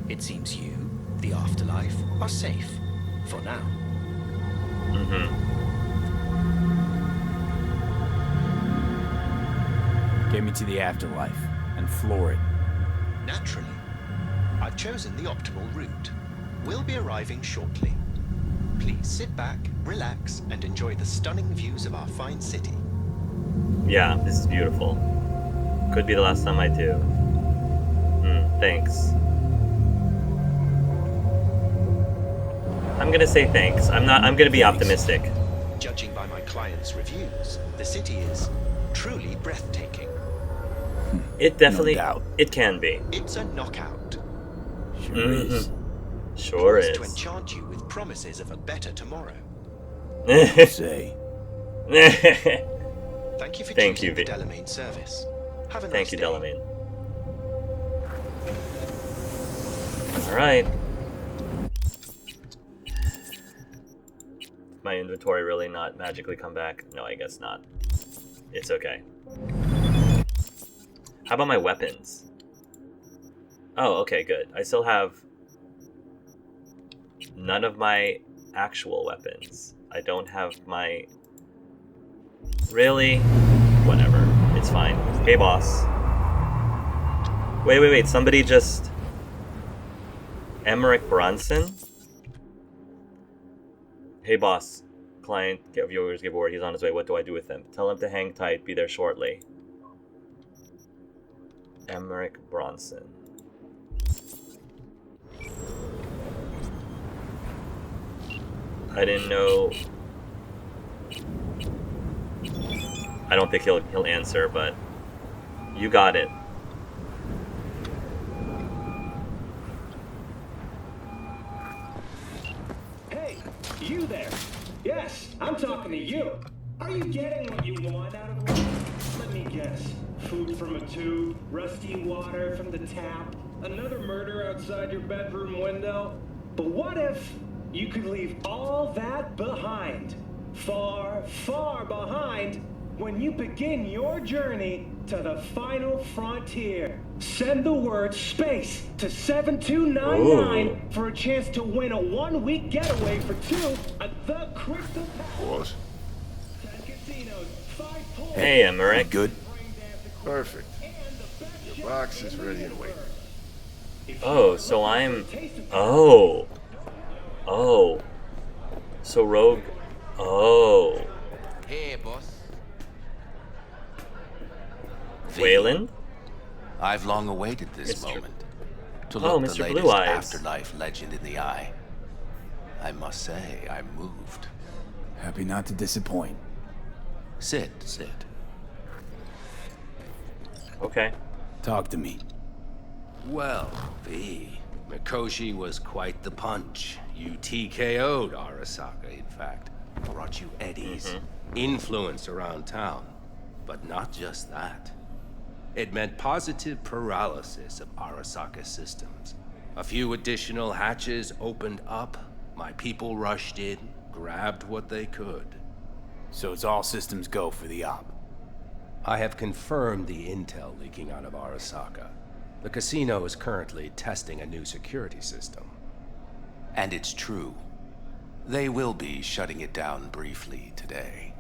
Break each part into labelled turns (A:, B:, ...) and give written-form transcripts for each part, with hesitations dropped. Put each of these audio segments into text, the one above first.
A: It seems you, the afterlife, are safe. For now.
B: Get me to the afterlife and floor it.
A: Naturally. I've chosen the optimal route. We'll be arriving shortly. Please sit back, relax, and enjoy the stunning views of our fine city.
C: Yeah, this is beautiful. Could be the last time I do. Thanks. I'm gonna say thanks. I'm gonna be optimistic.
A: Judging by my clients' reviews, the city is truly breathtaking.
C: It definitely,
B: No doubt.
C: it can be.
A: It's a knockout.
B: Sure is.
C: Sure
A: Poised
C: is.
A: to enchant you with promises of a better tomorrow.
B: Say.
A: Thank you for
C: Thank
A: choosing
C: you,
A: the Delamain service. Have a nice
C: Thank you,
A: day.
C: Delamain. Alright. My inventory really not magically come back? No, I guess not. It's okay. How about my weapons? Oh, okay, good. I still have none of my actual weapons. I don't have my... Really? Whatever. It's fine. Hey, boss. Wait. Somebody just... Emmerich Bronson? Hey, boss. Client, viewers, get bored. He's on his way. What do I do with him? Tell him to hang tight. Be there shortly. Emmerich Bronson. I didn't know... I don't think he'll answer, but... You got it.
D: Hey, you there. Yes, I'm talking to you. Are you getting what you want out of life? Let me guess. Food from a tube, rusty water from the tap, another murder outside your bedroom window. But what if you could leave all that behind? Far, far behind when you begin your journey to the final frontier. Send the word SPACE to 7299 for a chance to win a 1-week getaway for two at the Crystal Palace.
E: What?
D: 10 casinos, 5 pools.
C: Hey, Emmerich.
B: Good?
E: Perfect. Your box is ready and waiting.
C: Oh, so I'm... Oh. Oh. So Rogue... Oh.
F: Hey, boss.
C: Wayland?
F: I've long awaited this
C: Mr.
F: moment. To
C: Oh,
F: look the
C: Mr.
F: latest
C: Blue Eyes.
F: afterlife legend in the eye. I must say, I'm moved.
B: Happy not to disappoint.
F: Sit.
C: Okay.
B: Talk to me.
F: Well, V. Mikoshi was quite the punch. You TKO'd Arasaka, in fact. Brought you eddies. Influence around town. But not just that. It meant positive paralysis of Arasaka systems. A few additional hatches opened up. My people rushed in, grabbed what they could.
B: So it's all systems go for the op.
F: I have confirmed the intel leaking out of Arasaka. The casino is currently testing a new security system. And it's true. They will be shutting it down briefly today.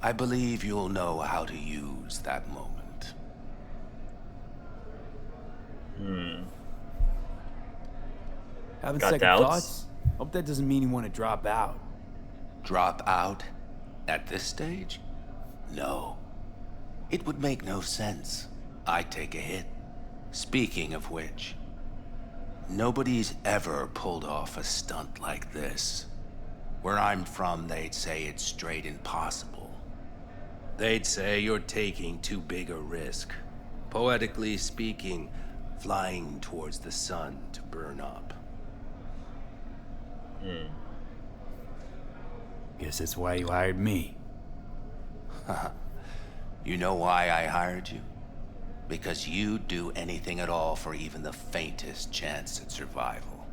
F: I believe you'll know how to use that moment.
B: Having
C: Got
B: second
C: doubts?
B: thoughts? Hope that doesn't mean you want to drop out.
F: Drop out? At this stage? No. It would make no sense. I'd take a hit. Speaking of which, nobody's ever pulled off a stunt like this. Where I'm from, they'd say it's straight impossible. They'd say you're taking too big a risk. Poetically speaking, flying towards the sun to burn up.
B: Guess that's why you hired me.
F: You know why I hired you? Because you'd do anything at all for even the faintest chance at survival.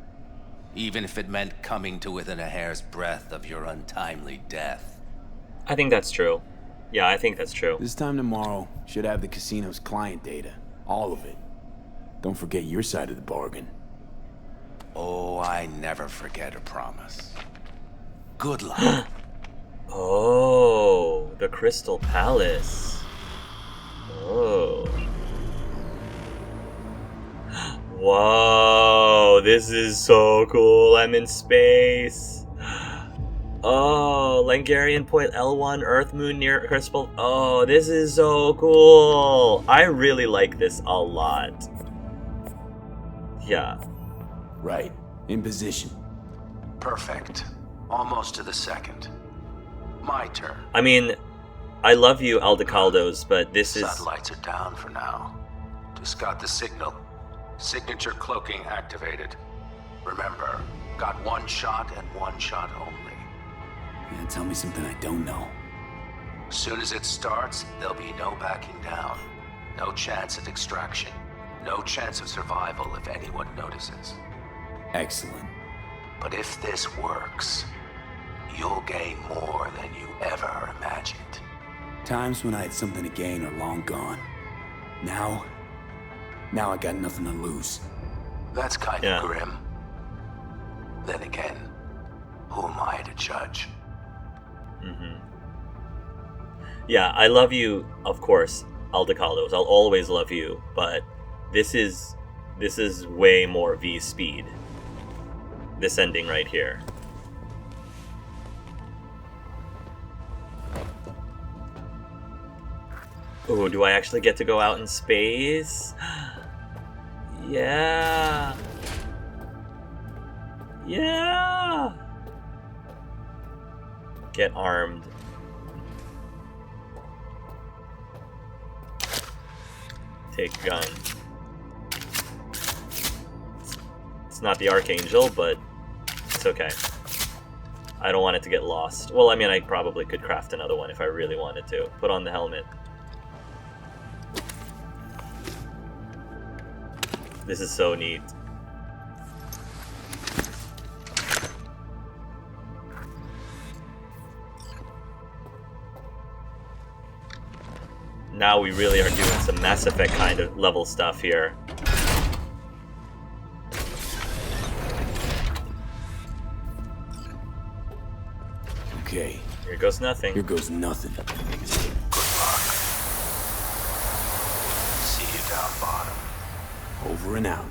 F: Even if it meant coming to within a hair's breadth of your untimely death.
C: I think that's true. Yeah, I think that's true.
B: This time tomorrow, should have the casino's client data. All of it. Don't forget your side of the bargain.
F: Oh, I never forget a promise. Good luck.
C: Oh, the Crystal Palace. Oh. Whoa, this is so cool. I'm in space. Oh, Langarian Point L1, Earth Moon near Crystal. Oh, this is so cool. I really like this a lot. Yeah.
B: Right. In position.
F: Perfect. Almost to the second. My turn.
C: I mean, I love you, Aldecaldos, but this is...
F: Satellites are down for now. Just got the signal. Signature cloaking activated. Remember, got one shot and one shot only.
B: Yeah, tell me something I don't know.
F: Soon as it starts, there'll be no backing down. No chance at extraction. No chance of survival if anyone notices.
B: Excellent.
F: But if this works, you'll gain more than you ever imagined.
B: Times when I had something to gain are long gone. Now I got nothing to lose.
F: That's kind
C: Yeah.
F: of grim. Then again, who am I to judge?
C: Yeah, I love you, of course, Aldecaldos. I'll always love you, but this is way more V speed. This ending right here. Ooh, do I actually get to go out in space? Yeah. Yeah. Get armed. Take gun. It's not the Archangel, but it's okay. I don't want it to get lost. Well, I mean, I probably could craft another one if I really wanted to. Put on the helmet. This is so neat. Now we really are doing some Mass Effect kind of level stuff here.
B: Okay,
C: Here goes nothing.
B: here goes nothing.
F: See you down bottom.
B: Over and out.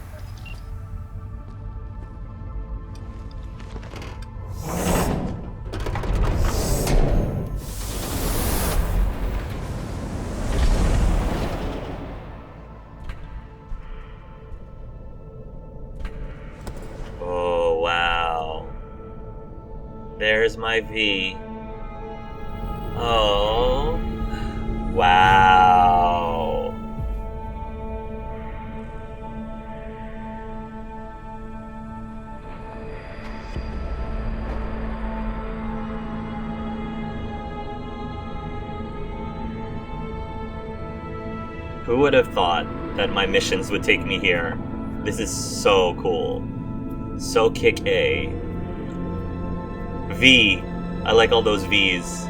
C: Oh, wow. There's my V. Oh. Wow. Who would have thought that my missions would take me here? This is so cool. So kick A. V. I like all those V's.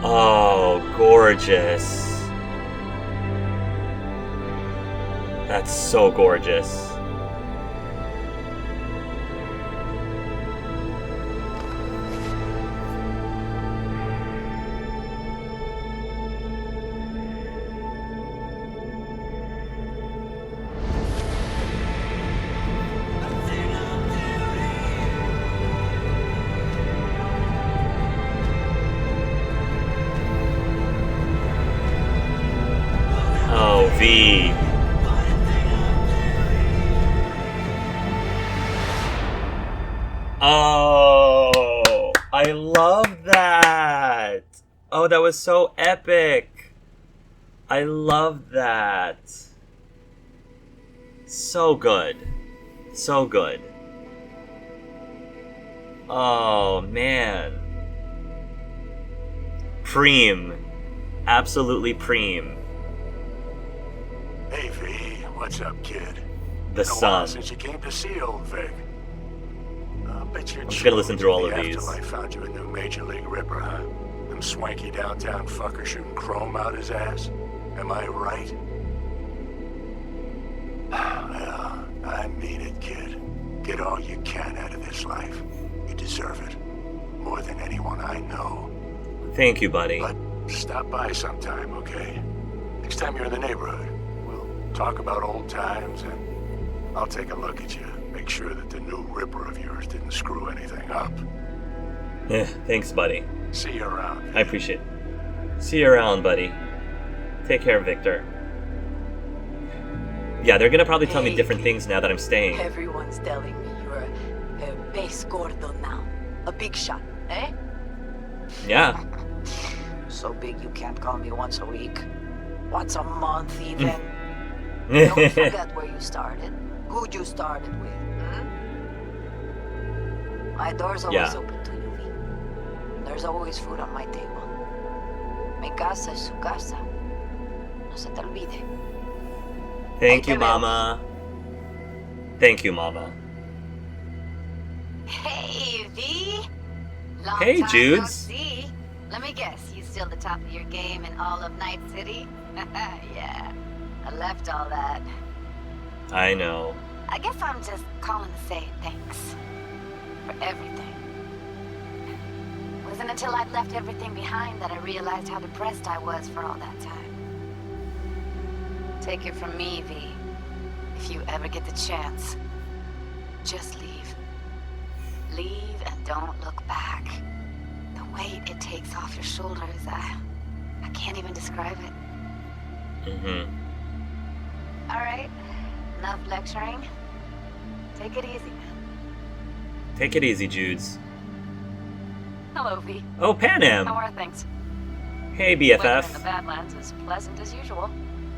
C: Oh, gorgeous. That's so gorgeous. Oh, V. Oh, I love that. Oh, that was so epic. I love that. So good. So good. Oh, man. Preem. Absolutely preem.
G: Hey V, what's up, kid?
C: The
G: Been a while
C: sun.
G: since you came to see old Vic. I bet you're
C: just gonna listen through all of
G: the
C: these.
G: Afterlife found you a new Major League Ripper, huh? Them swanky downtown fucker shooting chrome out his ass. Am I right? Well, I mean it, kid. Get all you can out of this life. You deserve it. More than anyone I know.
C: Thank you, buddy.
G: But stop by sometime, okay? Next time you're in the neighborhood, we'll talk about old times and I'll take a look at you. Make sure that the new Ripper of yours didn't screw anything up.
C: Yeah, thanks, buddy.
G: See you around.
C: I appreciate it. See you around, buddy. Take care, Victor. Yeah, they're gonna probably tell me different things now that I'm staying.
H: Everyone's telling me you're a base gordo now. A big shot, eh?
C: Yeah.
H: So big you can't call me once a week. Once a month, even. Don't forget where you started. Who you started with, My door's always open to you, V. There's always food on my table. Mi casa es su casa. No se te olvide.
C: Thank you, Mama. Thank you, Mama.
I: Hey, V. Long
C: Hey,
I: time
C: Judes.
I: No see. Let me guess, you still the top of your game in all of Night City? Yeah, I left all that.
C: I know.
I: I guess I'm just calling to say thanks for everything. It wasn't until I'd left everything behind that I realized how depressed I was for all that time. Take it from me, V. If you ever get the chance, just leave. Leave and don't look back. The weight it takes off your shoulders, I can't even describe it. All right, enough lecturing. Take it easy, man.
C: Take it easy, Judes.
I: Hello, V.
C: Oh, Pan
I: How
C: Am.
I: are things?
C: Hey,
I: Weather in the
C: BFF.
I: Badlands is pleasant as usual.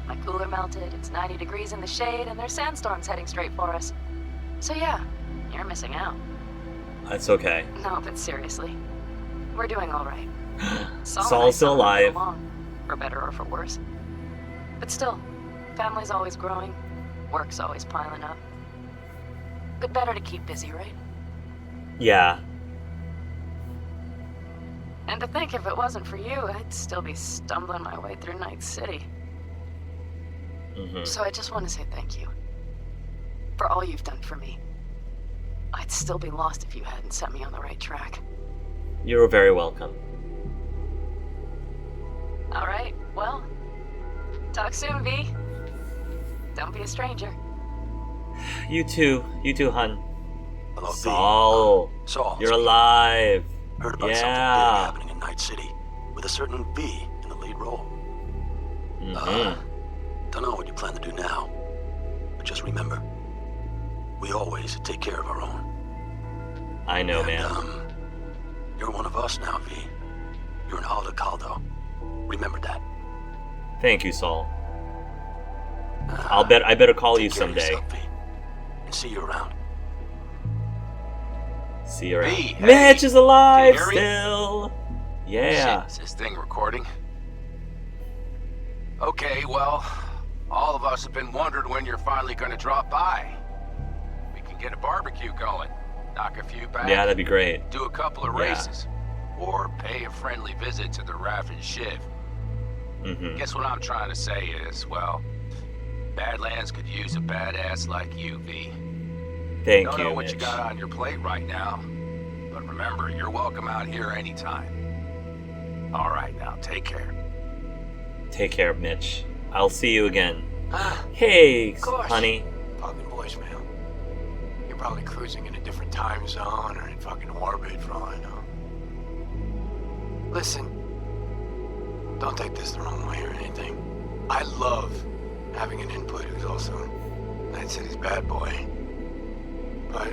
I: My cooler melted, it's 90 degrees in the shade, and there's sandstorms heading straight for us. So yeah, you're missing out.
C: That's okay.
I: No, but seriously, we're doing all right.
C: Saul's still alive.
I: For better or for worse. But still, family's always growing, work's always piling up. But better to keep busy, right?
C: Yeah.
I: And to think if it wasn't for you, I'd still be stumbling my way through Night City. So I just want to say thank you. For all you've done for me. I'd still be lost if you hadn't set me on the right track.
C: You're very welcome.
I: Alright, well, talk soon, V. Don't be a stranger.
C: You too, hun.
J: Hello,
C: Saul.
J: Saul.
C: You're alive.
J: Heard about something big happening in Night City with a certain V in the lead role. Don't know what you plan to do now, but just remember, we always take care of our own.
C: I know,
J: and,
C: man.
J: You're one of us now, V. You're an Aldo Caldo. Remember that.
C: Thank you, Saul. I better call you
J: Take care of
C: someday.
J: yourself, V. And see you around.
C: See you around.
F: V, hey.
C: Mitch is alive
F: Can you hear me?
C: still. Yeah.
F: Shit, is this thing recording? Okay, well, all of us have been wondering when you're finally gonna drop by. We can get a barbecue going, knock a few back.
C: Yeah, that'd be great.
F: Do a couple of races, or pay a friendly visit to the Raff and Shiv. Guess what I'm trying to say is, well, Badlands could use a badass like you, V.
C: Thank
F: Don't
C: you,
F: know what
C: Mitch.
F: you got on your plate right now, but remember, you're welcome out here anytime. All right, now take care.
C: Take care, Mitch. I'll see you again.
J: Ah,
C: Hey,
J: of course.
C: honey.
J: Fucking voicemail. You're probably cruising in a different time zone or in fucking orbit for all I know. Listen, don't take this the wrong way or anything. I love having an input who's also Night City's bad boy. But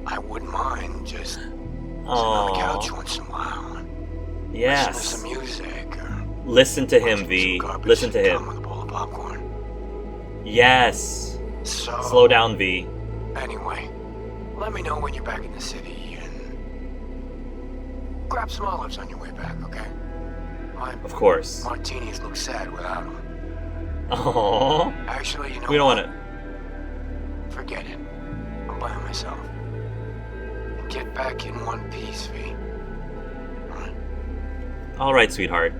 J: I wouldn't mind just sitting on the couch once in a while. Listen to
C: Yes.
J: some music or
C: Listen to him,
J: watching
C: V.
J: some garbage
C: Listen to
J: sitcom
C: him.
J: with a bowl of popcorn.
C: Yes.
J: So
C: Slow down, V.
J: Anyway, let me know when you're back in the city and grab some olives on your way back, okay? My
C: Of course.
J: martinis look sad without them.
C: Oh.
J: Actually, you know
C: We don't
J: what?
C: want to.
J: Forget it. I'll buy it myself. Get back in one piece, V. Alright?
C: All right, sweetheart.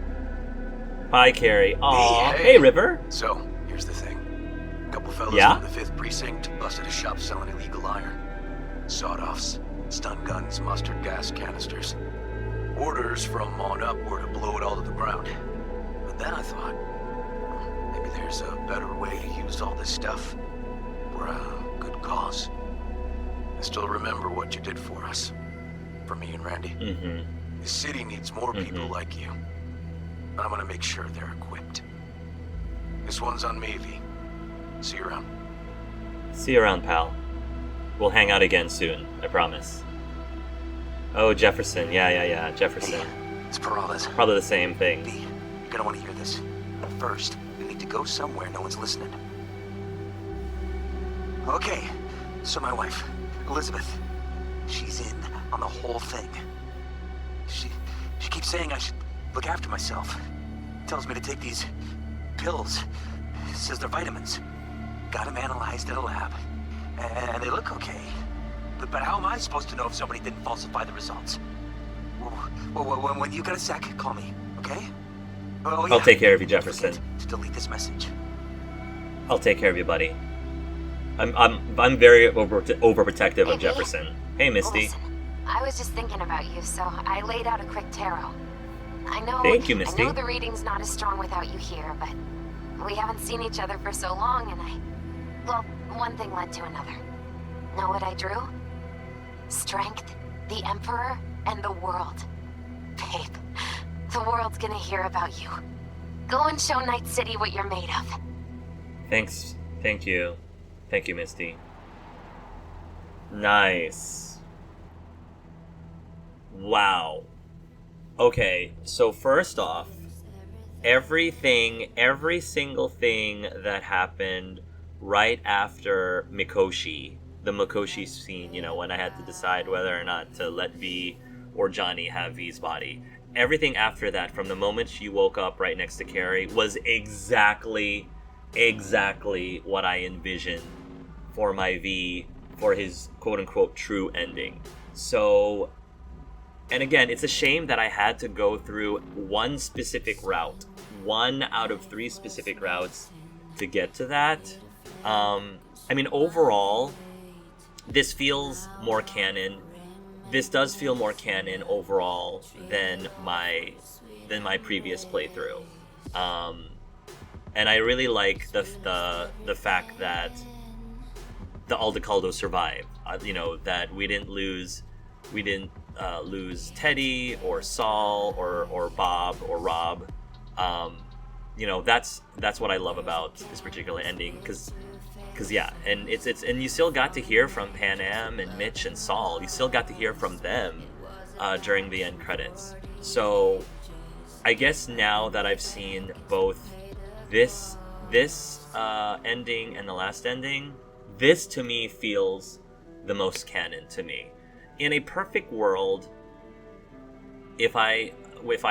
C: Bye, Carrie. Aw.
J: hey.
C: Hey, River.
J: So, here's the thing. A couple fellas
C: Yeah?
J: from the 5th Precinct busted a shop selling illegal iron. Sawed-offs, stun guns, mustard gas canisters. Orders from on up were to blow it all to the ground. But then I thought, maybe there's a better way to use all this stuff for a good cause. I still remember what you did for us. For me and Randy.
C: Mm-hmm.
J: The city needs more people like you. And I'm gonna make sure they're equipped. This one's on me, V. See you around.
C: See you around, pal. We'll hang out again soon, I promise. Oh, Jefferson. Yeah, Jefferson.
J: Hey, it's Peralez.
C: Probably the same thing.
J: V, you're gonna want to hear this. But first, we need to go somewhere no one's listening. Okay, so my wife, Elizabeth, she's in on the whole thing. She keeps saying I should look after myself. Tells me to take these pills. Says they're vitamins. Got them analyzed at a lab. And they look okay. But how am I supposed to know if somebody didn't falsify the results? Well, when you got a sec, call me, okay? Oh, yeah.
C: I'll take care of you, Jefferson.
J: To delete this message.
C: I'll take care of you, buddy. I'm very overprotective of Jefferson. Hey, Misty.
I: Listen, I was just thinking about you, so I laid out a quick tarot. I know.
C: Thank you, Misty.
I: I know the reading's not as strong without you here, but we haven't seen each other for so long, and well, one thing led to another. Know what I drew? Strength, the Emperor, and the world. Babe, the world's gonna hear about you. Go and show Night City what you're made of.
C: Thanks. Thank you. Thank you, Misty. Nice. Wow. Okay, so first off, every single thing that happened right after Mikoshi, the Mikoshi scene, you know, when I had to decide whether or not to let V or Johnny have V's body. Everything after that, from the moment she woke up right next to Carrie, was exactly what I envisioned for my V, for his quote-unquote true ending. So, and again, it's a shame that I had to go through one specific route, one out of 3 specific routes to get to that. I mean, overall, this feels more canon. This does feel more canon overall than my previous playthrough. And I really like the fact that the Aldecaldo survived. You know, that we didn't lose Teddy or Saul or Bob or Rob. You know, that's what I love about this particular ending, because yeah, and it's and you still got to hear from Panam and Mitch and Saul. You still got to hear from them during the end credits. So I guess now that I've seen both this ending and the last ending, this to me feels the most canon to me. In a perfect world, if I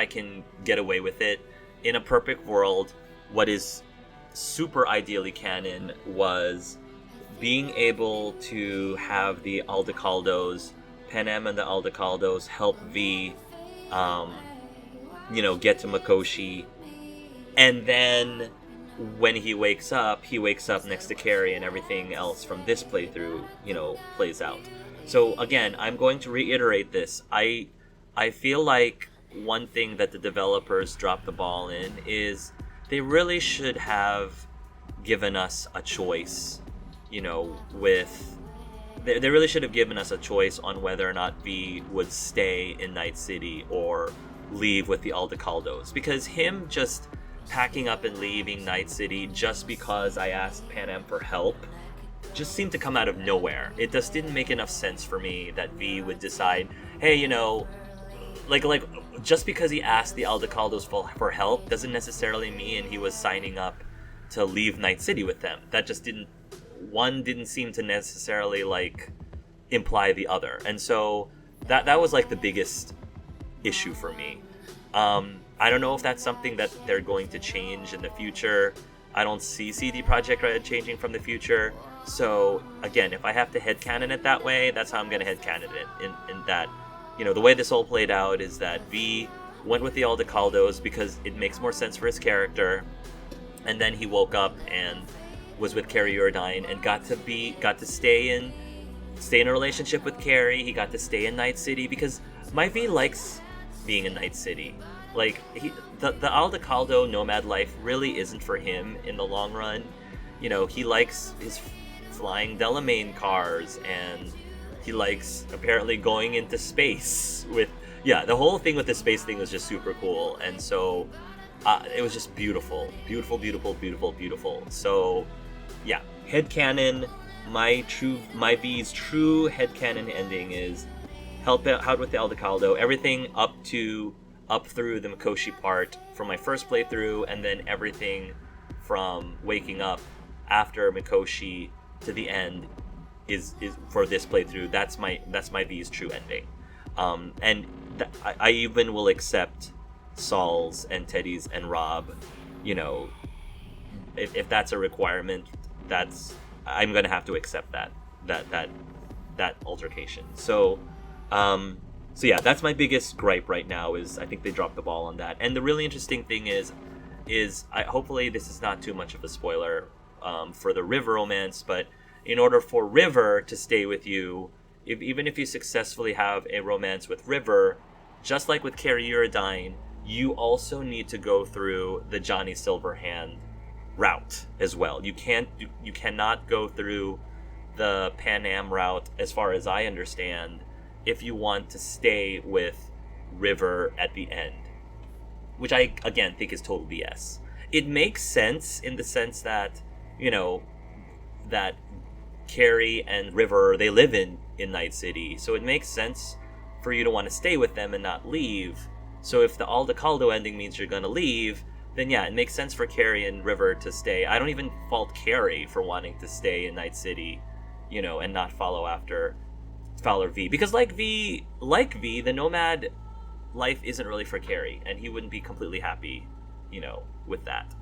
C: can get away with it, in a perfect world, what is super ideally canon was being able to have the Aldecaldos, Panam and the Aldecaldos, help V, you know, get to Mikoshi, and then when he wakes up next to Carrie, and everything else from this playthrough, you know, plays out. So again, I'm going to reiterate this. I feel like one thing that the developers dropped the ball in is they really should have given us a choice, you know, they really should have given us a choice on whether or not V would stay in Night City or leave with the Aldecaldos. Because him just packing up and leaving Night City just because I asked Panam for help just seemed to come out of nowhere. It just didn't make enough sense for me that V would decide, hey, you know, like just because he asked the Aldecaldos for help doesn't necessarily mean he was signing up to leave Night City with them. That just didn't seem to necessarily like imply the other. And so that was like the biggest issue for me. I don't know if that's something that they're going to change in the future. I don't see CD Projekt Red changing from the future. So again, if I have to headcanon it that way, that's how I'm going to headcanon it. In that, you know, the way this all played out is that V went with the Aldecaldos because it makes more sense for his character, and then he woke up and was with Carrie Urdine and got to stay in stay in a relationship with Carrie. He got to stay in Night City because my V likes being in Night City. Like, the Aldecaldo nomad life really isn't for him in the long run. You know, he likes his flying Delamain cars, and he likes apparently going into space with... Yeah, the whole thing with the space thing was just super cool, and so it was just beautiful. Beautiful, beautiful, beautiful, beautiful. So, yeah, headcanon, my V's true headcanon ending is help out with the Aldecaldo, everything up through the Mikoshi part from my first playthrough, and then everything from waking up after Mikoshi to the end is for this playthrough. That's my V's true ending. And I even will accept Saul's and Teddy's and Rob. You know, if that's a requirement, I'm gonna have to accept that altercation. So yeah, that's my biggest gripe right now. Is I think they dropped the ball on that. And the really interesting thing is hopefully this is not too much of a spoiler for the River romance, but in order for River to stay with you, even if you successfully have a romance with River, just like with Carrie Eurodyne, you also need to go through the Johnny Silverhand route as well. You cannot go through the Pan Am route, as far as I understand, if you want to stay with River at the end, which I again think is total BS. It makes sense in the sense that, you know, that Carrie and River, they live in Night City, so it makes sense for you to want to stay with them and not leave. So if the Aldecaldo ending means you're gonna leave, then yeah, it makes sense for Carrie and River to stay. I don't even fault Carrie for wanting to stay in Night City, you know, and not follow V, because like V, the nomad life isn't really for Carrie, and he wouldn't be completely happy, you know, with that,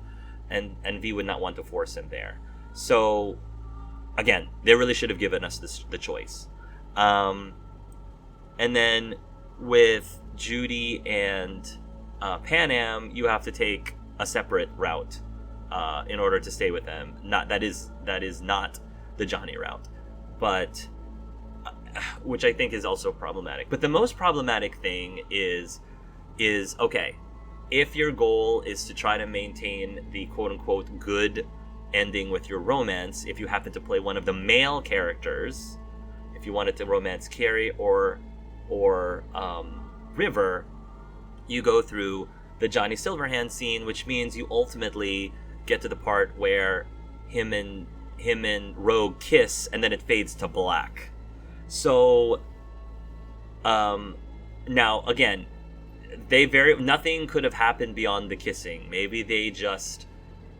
C: and V would not want to force him there. So again, they really should have given us the choice. And then with Judy and Pan Am, you have to take a separate route in order to stay with them. That is not the Johnny route, but which I think is also problematic. But the most problematic thing is okay, if your goal is to try to maintain the quote-unquote good ending with your romance, if you happen to play one of the male characters, if you wanted to romance Carrie or River, you go through the Johnny Silverhand scene, which means you ultimately get to the part where him and Rogue kiss, and then it fades to black. So now again, nothing could have happened beyond the kissing. Maybe they just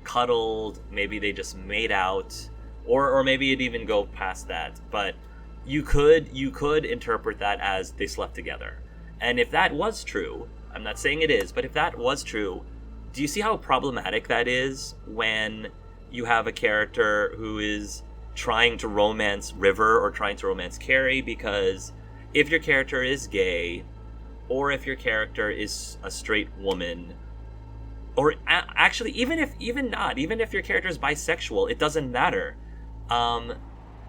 C: cuddled, maybe they just made out, or maybe it'd even go past that. But you could interpret that as they slept together. And if that was true, I'm not saying it is, but if that was true, do you see how problematic that is when you have a character who is trying to romance River or trying to romance Carrie? Because if your character is gay, or if your character is a straight woman, or actually even if your character is bisexual, it doesn't matter.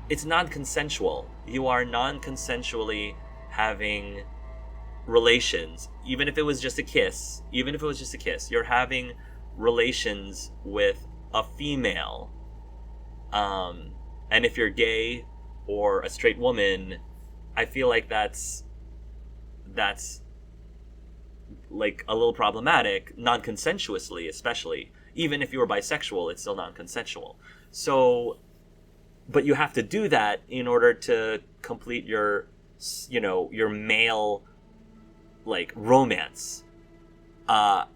C: It's non-consensual. You are non-consensually having relations, even if it was just a kiss. You're having relations with a female. And if you're gay or a straight woman, I feel like that's like a little problematic, non-consensuously, especially. Even if you were bisexual, it's still non-consensual. So, but you have to do that in order to complete your male, like, romance. And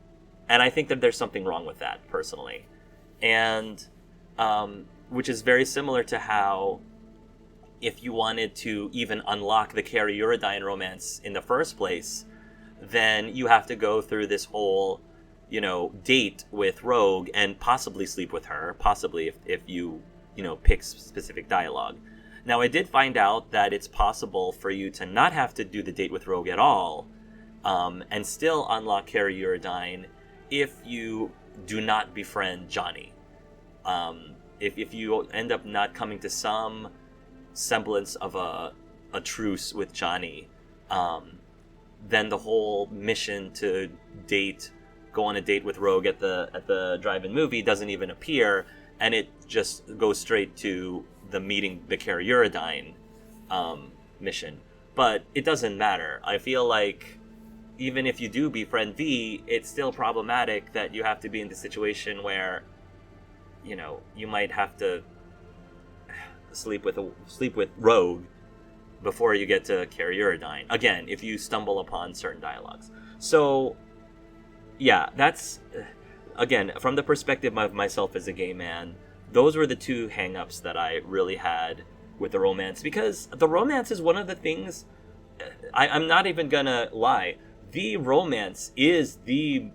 C: I think that there's something wrong with that, personally. And, which is very similar to how, if you wanted to even unlock the Carrie Eurodyne romance in the first place, then you have to go through this whole, date with Rogue and possibly sleep with her, possibly if you pick specific dialogue. Now, I did find out that it's possible for you to not have to do the date with Rogue at all, and still unlock Carrie Eurodyne if you do not befriend Johnny. If you end up not coming to some semblance of a truce with Johnny, then the whole mission to go on a date with Rogue at the drive-in movie doesn't even appear, and it just goes straight to the meeting the Cara Uridine mission. But it doesn't matter. I feel like even if you do befriend V, it's still problematic that you have to be in the situation where, you know, you might have to sleep with Rogue before you get to Cara Uridine. Again, if you stumble upon certain dialogues. So, yeah, that's, again, from the perspective of myself as a gay man, those were the two hang-ups that I really had with the romance. Because the romance is one of the things, I'm not even gonna lie, the romance is the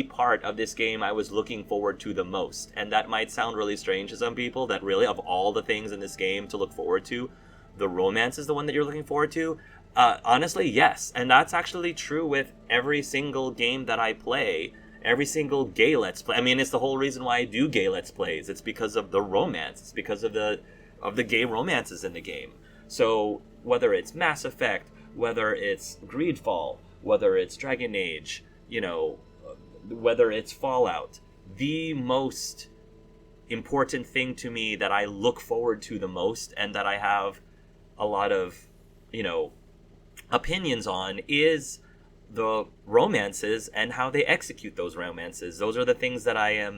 C: part of this game I was looking forward to the most. And that might sound really strange to some people, that really, of all the things in this game to look forward to, the romance is the one that you're looking forward to. Honestly, yes. And that's actually true with every single game that I play. Every single gay Let's Play. I mean, it's the whole reason why I do gay Let's Plays. It's because of the romance. It's because of the gay romances in the game. So, whether it's Mass Effect, whether it's Greedfall, whether it's Dragon Age, you know, whether it's Fallout, the most important thing to me that I look forward to the most and that I have a lot of, you know, opinions on is the romances and how they execute those romances. Those are the things that I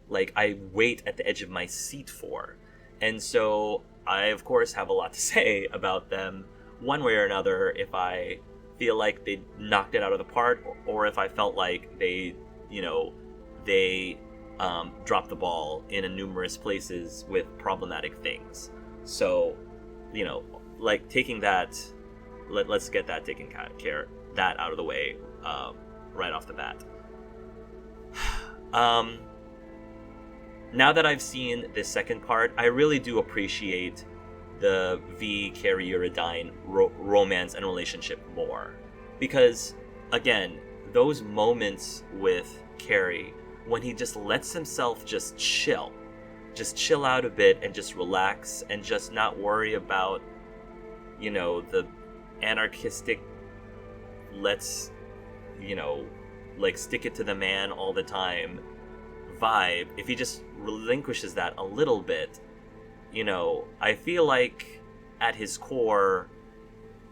C: wait at the edge of my seat for. And so I, of course, have a lot to say about them one way or another if I feel like they knocked it out of the park, or if I felt like they dropped the ball in numerous places with problematic things. So, you know, like taking that, let's get that taken care, that out of the way right off the bat. Now that I've seen this second part, I really do appreciate the V Cara Uridine romance and relationship more, because again, those moments with Carrie when he just lets himself just chill out a bit and just relax and just not worry about, you know, the anarchistic, let's, you know, like stick it to the man all the time vibe. If he just relinquishes that a little bit, you know, I feel like at his core,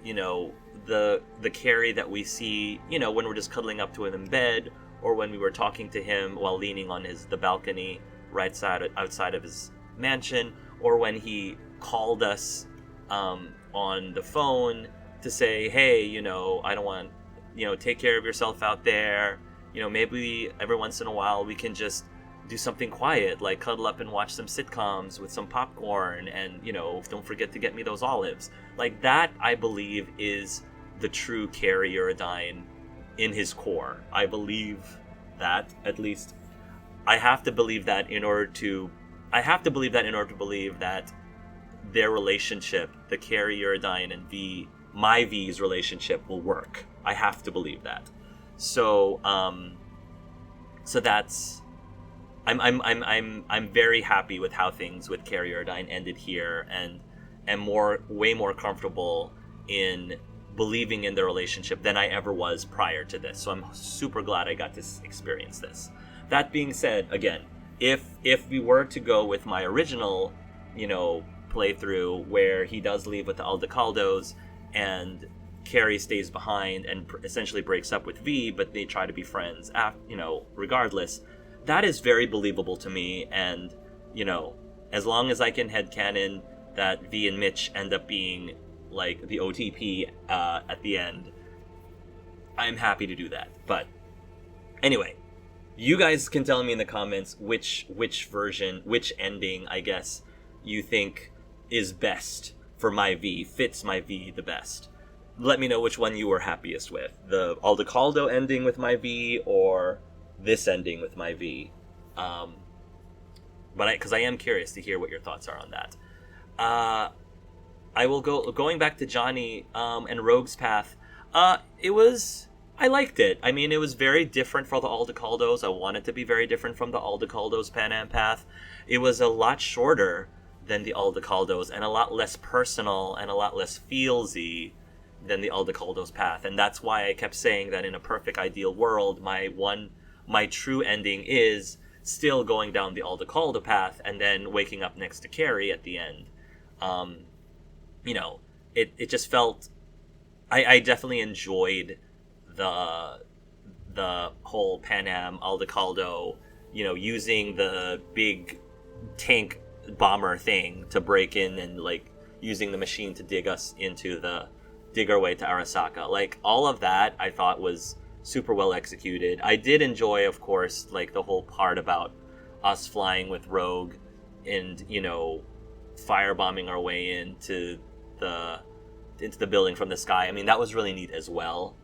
C: you know, the Carrie that we see, you know, when we're just cuddling up to him in bed, or when we were talking to him while leaning on the balcony outside of his mansion, or when he called us on the phone to say, hey, you know, I don't want, you know, take care of yourself out there, you know, maybe every once in a while we can just do something quiet, like cuddle up and watch some sitcoms with some popcorn, and, you know, don't forget to get me those olives. Like that, I believe, is the true Cara Uridine in his core. I believe that, at least I have to believe that in order to believe that their relationship, the Cara Uridine and my V's relationship, will work. I have to believe that. So that's, I'm very happy with how things with Cara Uridine ended here, and am way more comfortable in believing in the relationship than I ever was prior to this. So I'm super glad I got to experience this. That being said, again, if we were to go with my original, you know, playthrough where he does leave with the Aldecaldos and Carrie stays behind and essentially breaks up with V, but they try to be friends, you know, regardless, that is very believable to me. And, you know, as long as I can headcanon that V and Mitch end up being like the OTP at the end, I'm happy to do that. But anyway, you guys can tell me in the comments which ending, I guess, you think is best for my V, fits my V the best. Let me know which one you were happiest with. The Aldecaldo ending with my V, or this ending with my V. Because I am curious to hear what your thoughts are on that. I will going back to Johnny and Rogue's Path. I liked it. I mean, it was very different for the Aldecaldos. I wanted to be very different from the Aldecaldos Pan Am Path. It was a lot shorter than the Aldecaldos, and a lot less personal and a lot less feelsy than the Aldecaldos path. And that's why I kept saying that in a perfect ideal world, my true ending is still going down the Aldecaldo path and then waking up next to Carrie at the end. You know, it just felt, I definitely enjoyed the whole Pan Am Aldecaldo, you know, using the big tank bomber thing to break in and like using the machine to dig our way to Arasaka. Like, all of that I thought was super well executed. I did enjoy, of course, like the whole part about us flying with Rogue and, you know, firebombing our way into the building from the sky. I mean, that was really neat as well.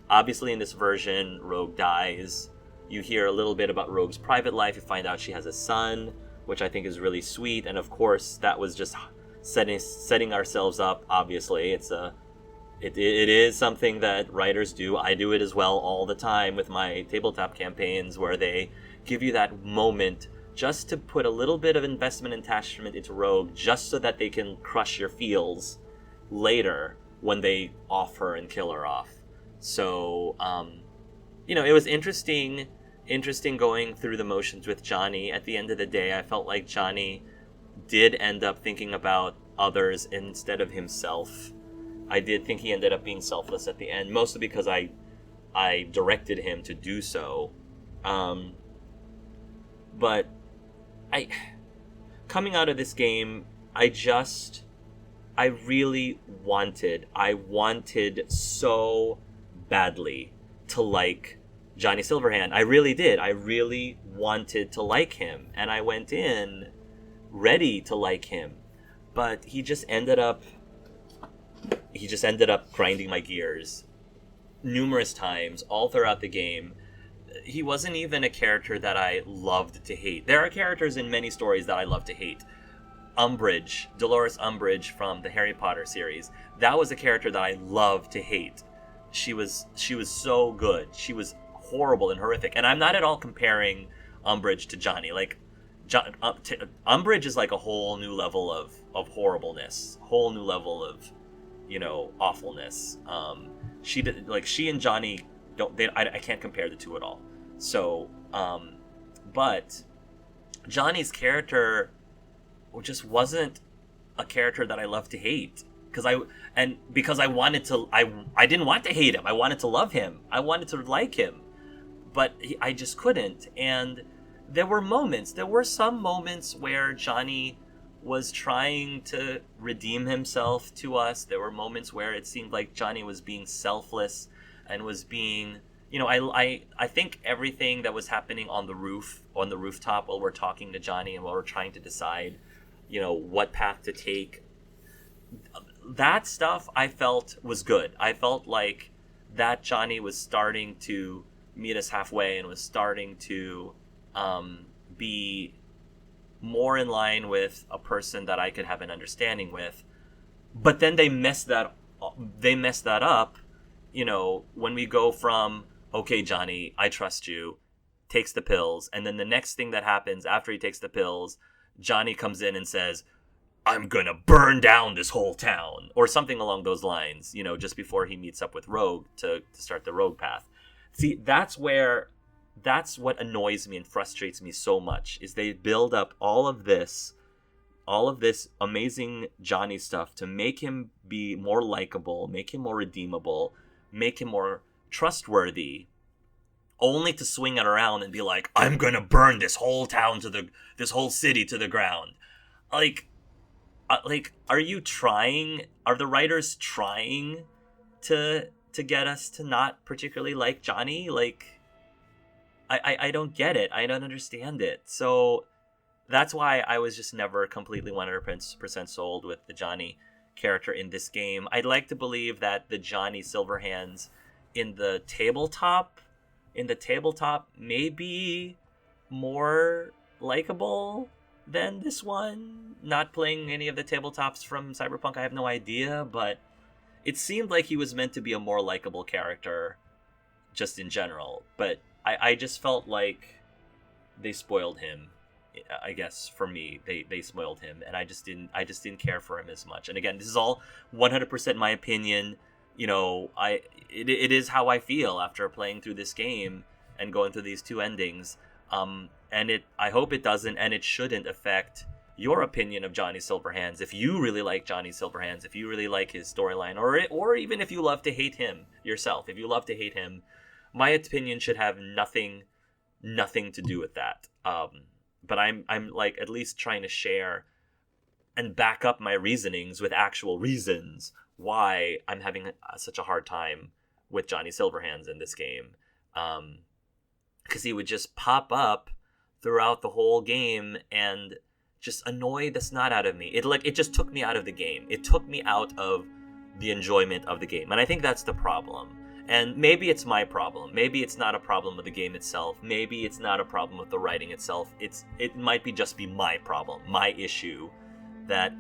C: Obviously, in this version, Rogue dies. You hear a little bit about Rogue's private life. You find out she has a son, which I think is really sweet. And of course, that was just setting ourselves up. Obviously, it is something that writers do. I do it as well all the time with my tabletop campaigns, where they give you that moment just to put a little bit of investment and attachment into Rogue, just so that they can crush your feels later when they off her and kill her off. So, you know, it was interesting going through the motions with Johnny. At the end of the day, I felt like Johnny did end up thinking about others instead of himself. I did think he ended up being selfless at the end, mostly because I directed him to do so. But coming out of this game, I really wanted so badly to like Johnny Silverhand. I really did. I really wanted to like him, and I went in ready to like him. But he just ended up grinding my gears numerous times all throughout the game. He wasn't even a character that I loved to hate. There are characters in many stories that I love to hate. Umbridge, Dolores Umbridge from the Harry Potter series. That was a character that I loved to hate. She was so good. She was horrible and horrific. And I'm not at all comparing Umbridge to Johnny. Like, Umbridge is like a whole new level of horribleness, whole new level of, you know, awfulness. She and Johnny I can't compare the two at all. So, but Johnny's character just wasn't a character that I love to hate, because I wanted to. I didn't want to hate him. I wanted to love him. I wanted to like him, but I just couldn't. And there were some moments where Johnny was trying to redeem himself to us. There were moments where it seemed like Johnny was being selfless and was being, you know, I think everything that was happening on the rooftop while we're talking to Johnny and while we're trying to decide, you know, what path to take, that stuff I felt was good. I felt like that Johnny was starting to meet us halfway and was starting to be more in line with a person that I could have an understanding with. But then they messed that up, you know, when we go from, okay, Johnny, I trust you, takes the pills, and then the next thing that happens after he takes the pills, Johnny comes in and says, I'm gonna burn down this whole town, or something along those lines, you know, just before he meets up with Rogue to start the Rogue path. See, that's what annoys me and frustrates me so much, is they build up all of this amazing Johnny stuff to make him be more likable, make him more redeemable, make him more trustworthy, only to swing it around and be like, I'm gonna burn this whole town this whole city to the ground. Like, are the writers trying to get us to not particularly like Johnny? Like, I don't get it. I don't understand it. So that's why I was just never completely 100% sold with the Johnny character in this game. I'd like to believe that the Johnny Silverhands in the tabletop may be more likable than this one. Not playing any of the tabletops from Cyberpunk, I have no idea, but it seemed like he was meant to be a more likable character just in general. But I just felt like they spoiled him I guess for me, they spoiled him, and I just didn't care for him as much. And again, this is all 100% my opinion. You know, it is how I feel after playing through this game and going through these two endings. And I hope it doesn't, and it shouldn't affect your opinion of Johnny Silverhands. If you really like Johnny Silverhands, if you really like his storyline, or even if you love to hate him yourself, if you love to hate him, my opinion should have nothing to do with that. But I'm like at least trying to share and back up my reasonings with actual reasons why I'm having such a hard time with Johnny Silverhands in this game. Because he would just pop up throughout the whole game and just annoy the snot out of me. It just took me out of the game. It took me out of the enjoyment of the game. And I think that's the problem. And maybe it's my problem. Maybe it's not a problem with the game itself. Maybe it's not a problem with the writing itself. It might just be my problem, my issue, that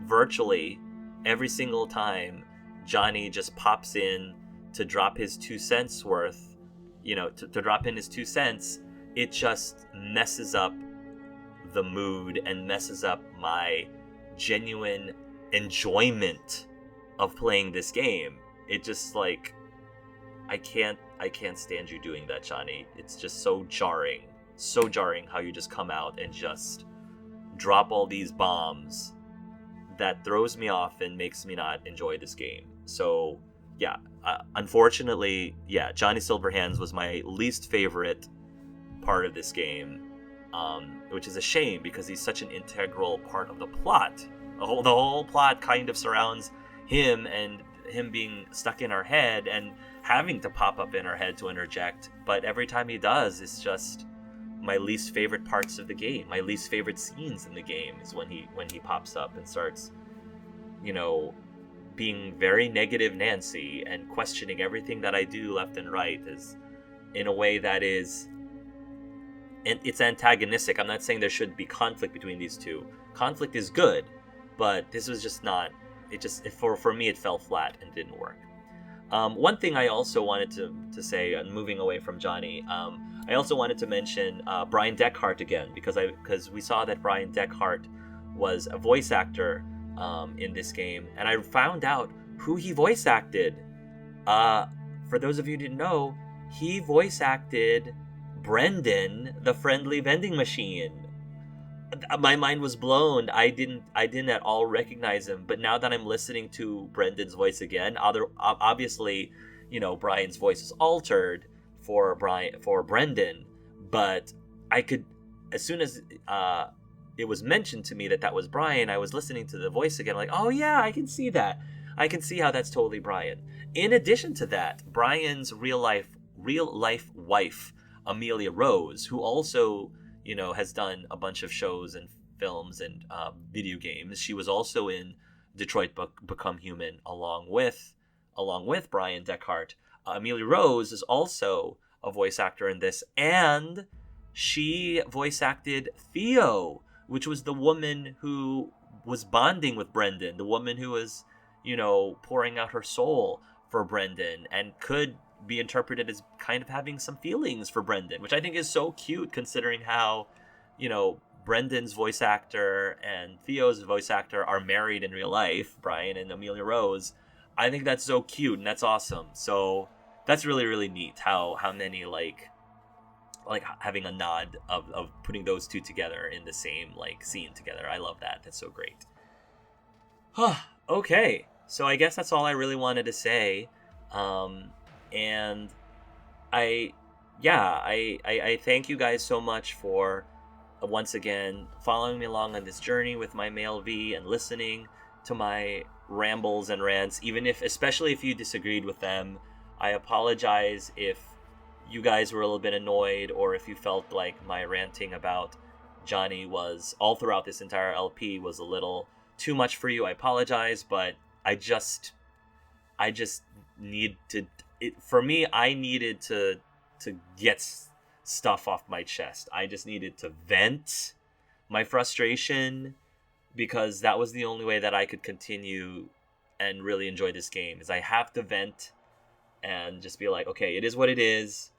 C: virtually every single time Johnny just pops in to drop his 2 cents worth, to drop in his 2 cents, it just messes up the mood and messes up my genuine enjoyment of playing this game. It just like, I can't stand you doing that, Johnny. It's just so jarring how you just come out and just drop all these bombs that throws me off and makes me not enjoy this game. So yeah, unfortunately, yeah, Johnny Silverhands was my least favorite part of this game, which is a shame because he's such an integral part of the plot. The whole plot kind of surrounds him and him being stuck in our head and having to pop up in our head to interject. But every time he does, it's just my least favorite parts of the game. My least favorite scenes in the game is when he pops up and starts, being very negative Nancy and questioning everything that I do left and right, is in a way that is, and it's antagonistic. I'm not saying there should be conflict between these two. Conflict is good, but this was just not. For me, it fell flat and didn't work. One thing I also wanted to say, and moving away from Johnny, I also wanted to mention Brian Deckhart again, because we saw that Brian Deckhart was a voice actor in this game, and I found out who he voice acted. For those of you who didn't know, he voice acted Brendan, the friendly vending machine. My mind was blown. I didn't at all recognize him, but now that I'm listening to Brendan's voice again, obviously, Brian's voice is altered for Brendan, but I could, as soon as it was mentioned to me that was Brian, I was listening to the voice again, like, oh yeah, I can see that. I can see how that's totally Brian. In addition to that, Brian's real life wife, Amelia Rose, who also has done a bunch of shows and films and video games. She was also in Detroit Become Human along with Brian Deckhart. Amelia Rose is also a voice actor in this, and she voice acted Theo, which was the woman who was bonding with Brendan, the woman who was, pouring out her soul for Brendan and could be interpreted as kind of having some feelings for Brendan, which I think is so cute considering how, Brendan's voice actor and Theo's voice actor are married in real life, Brian and Amelia Rose. I think that's so cute and that's awesome. So that's really, really neat how many like having a nod of putting those two together in the same scene together. I love that. That's so great. Okay. So I guess that's all I really wanted to say. And I thank you guys so much for once again following me along on this journey with my male V and listening to my rambles and rants, especially if you disagreed with them. I apologize if you guys were a little bit annoyed, or if you felt like my ranting about Johnny was all throughout this entire LP was a little too much for you. I apologize, but I just need to. For me, I needed to get stuff off my chest. I just needed to vent my frustration, because that was the only way that I could continue and really enjoy this game, is I have to vent and just be like, okay, it is what it is,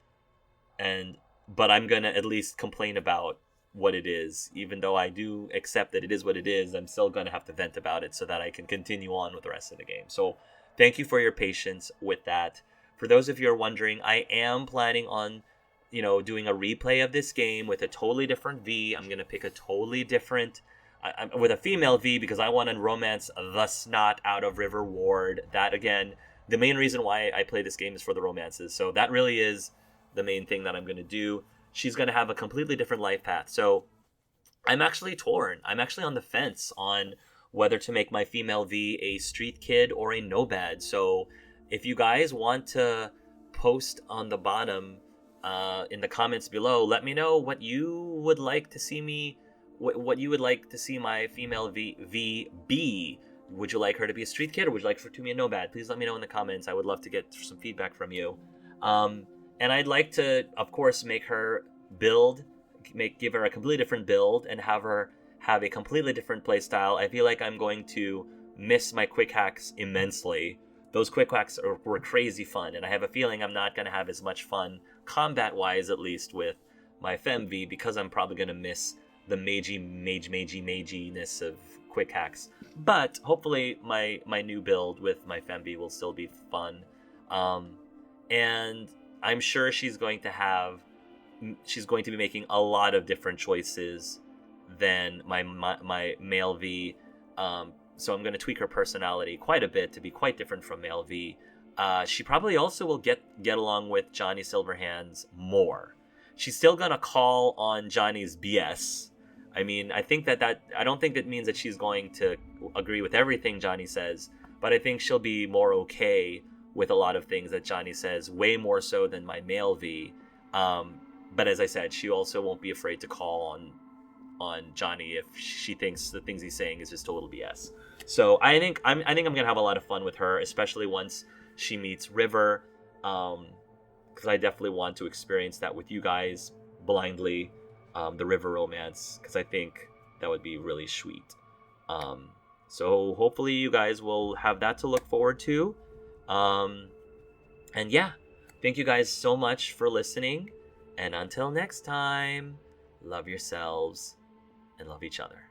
C: but I'm gonna at least complain about what it is. Even though I do accept that it is what it is, I'm still going to have to vent about it so that I can continue on with the rest of the game. So thank you for your patience with that. For those of you who are wondering, I am planning on, doing a replay of this game with a totally different V. I'm going to pick a totally different, with a female V, because I want to romance the snot out of River Ward. That, again, the main reason why I play this game is for the romances. So that really is the main thing that I'm going to do. She's going to have a completely different life path. So I'm actually torn. I'm actually on the fence on whether to make my female V a street kid or a nomad. So if you guys want to post on the bottom in the comments below, let me know what you would like to see me, what you would like to see my female V be. Would you like her to be a street kid, or would you like her to be a nomad? Please let me know in the comments. I would love to get some feedback from you. And I'd like to, of course, make her give her a completely different build and have her have a completely different playstyle. I feel like I'm going to miss my quick hacks immensely. Those quick hacks were crazy fun, and I have a feeling I'm not going to have as much fun, combat-wise at least, with my FemV, because I'm probably going to miss the maginess of quick hacks. But hopefully my new build with my FemV will still be fun. And I'm sure she's going to be making a lot of different choices than my male V. So I'm going to tweak her personality quite a bit to be quite different from male V. She probably also will get along with Johnny Silverhands more. She's still going to call on Johnny's BS. I mean, I think I don't think that means that she's going to agree with everything Johnny says, but I think she'll be more okay with a lot of things that Johnny says, way more so than my male V. But as I said, she also won't be afraid to call on Johnny if she thinks the things he's saying is just total BS. So I think I'm gonna have a lot of fun with her, especially once she meets River, because I definitely want to experience that with you guys blindly, the River romance, because I think that would be really sweet. So hopefully you guys will have that to look forward to. And yeah, thank you guys so much for listening. And until next time, love yourselves and love each other.